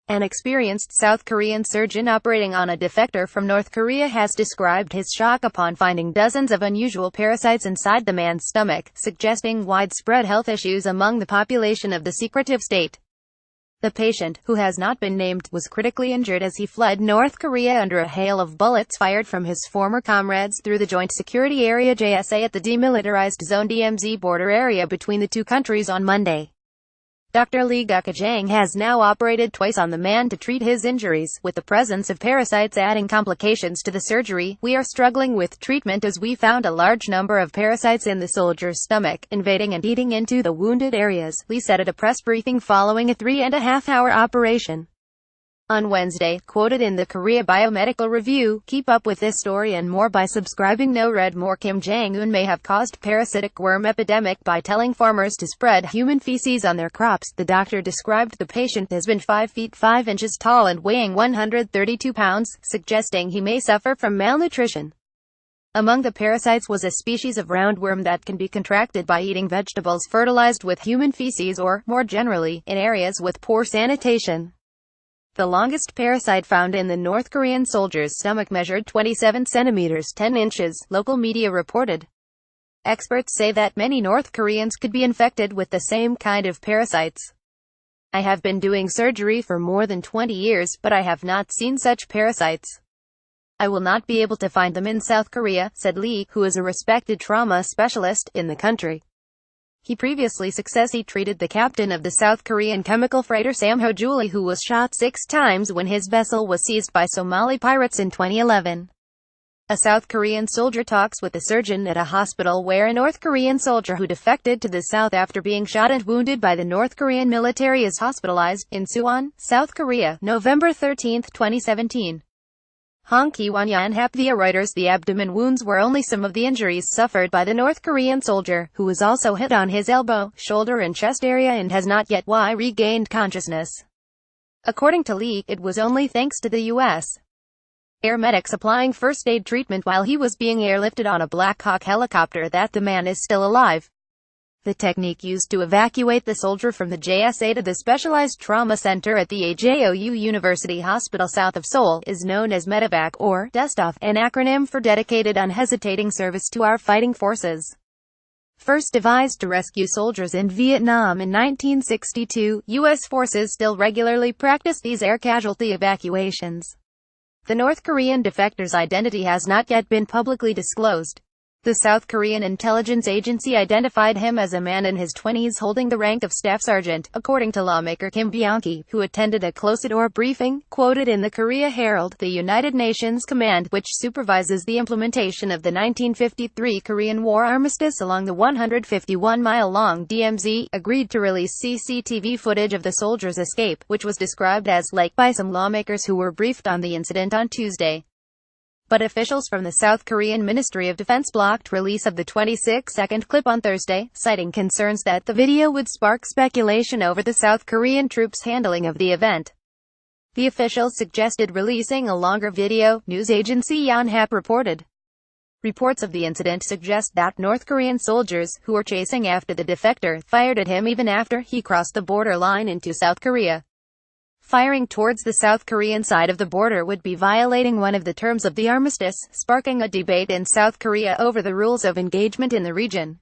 An experienced South Korean surgeon operating on a defector from North Korea has described his shock upon finding dozens of unusual parasites inside the man's stomach, suggesting widespread health issues among the population of the secretive state. The patient, who has not been named, was critically injured as he fled North Korea under a hail of bullets fired from his former comrades through the Joint Security Area JSA at the demilitarized zone DMZ border area between the two countries on Monday. Dr. Lee Guk-jang has now operated twice on the man to treat his injuries, with the presence of parasites adding complications to the surgery. "We are struggling with treatment as we found a large number of parasites in the soldier's stomach, invading and eating into the wounded areas," Lee said at a press briefing following a 3.5-hour operation. On Wednesday, quoted in the Korea Biomedical Review, "Keep up with this story and more by subscribing. No read more. Kim Jong-un may have caused parasitic worm epidemic by telling farmers to spread human feces on their crops." The doctor described the patient as being 5 feet 5 inches tall and weighing 132 pounds, suggesting he may suffer from malnutrition. Among the parasites was a species of roundworm that can be contracted by eating vegetables fertilized with human feces or, more generally, in areas with poor sanitation. The longest parasite found in the North Korean soldier's stomach measured 27 centimeters 10 inches, local media reported. Experts say that many North Koreans could be infected with the same kind of parasites. "I have been doing surgery for more than 20 years, but I have not seen such parasites. I will not be able to find them in South Korea," said Lee, who is a respected trauma specialist in the country. He previously successfully treated the captain of the South Korean chemical freighter Sam Ho-Juli, who was shot 6 times when his vessel was seized by Somali pirates in 2011. A South Korean soldier talks with a surgeon at a hospital where a North Korean soldier who defected to the south after being shot and wounded by the North Korean military is hospitalized, in Suwon, South Korea, November 13, 2017. Hong Ki-wan-yan via Reuters. The abdomen wounds were only some of the injuries suffered by the North Korean soldier, who was also hit on his elbow, shoulder and chest area and has not yet regained consciousness. According to Lee, it was only thanks to the U.S. air medics applying first aid treatment while he was being airlifted on a Black Hawk helicopter that the man is still alive. The technique used to evacuate the soldier from the JSA to the Specialized Trauma Center at the AJOU University Hospital south of Seoul is known as Medevac, or DESTOF, an acronym for Dedicated Unhesitating Service to Our Fighting Forces. First devised to rescue soldiers in Vietnam in 1962, U.S. forces still regularly practice these air casualty evacuations. The North Korean defector's identity has not yet been publicly disclosed. The South Korean intelligence agency identified him as a man in his 20s holding the rank of staff sergeant, according to lawmaker Kim Byung-ki, who attended a closed-door briefing. Quoted in the Korea Herald, the United Nations Command, which supervises the implementation of the 1953 Korean War armistice along the 151-mile-long DMZ, agreed to release CCTV footage of the soldier's escape, which was described as "like" by some lawmakers who were briefed on the incident on Tuesday. But officials from the South Korean Ministry of Defense blocked release of the 26-second clip on Thursday, citing concerns that the video would spark speculation over the South Korean troops' handling of the event. The officials suggested releasing a longer video, news agency Yonhap reported. Reports of the incident suggest that North Korean soldiers, who were chasing after the defector, fired at him even after he crossed the border line into South Korea. Firing towards the South Korean side of the border would be violating one of the terms of the armistice, sparking a debate in South Korea over the rules of engagement in the region.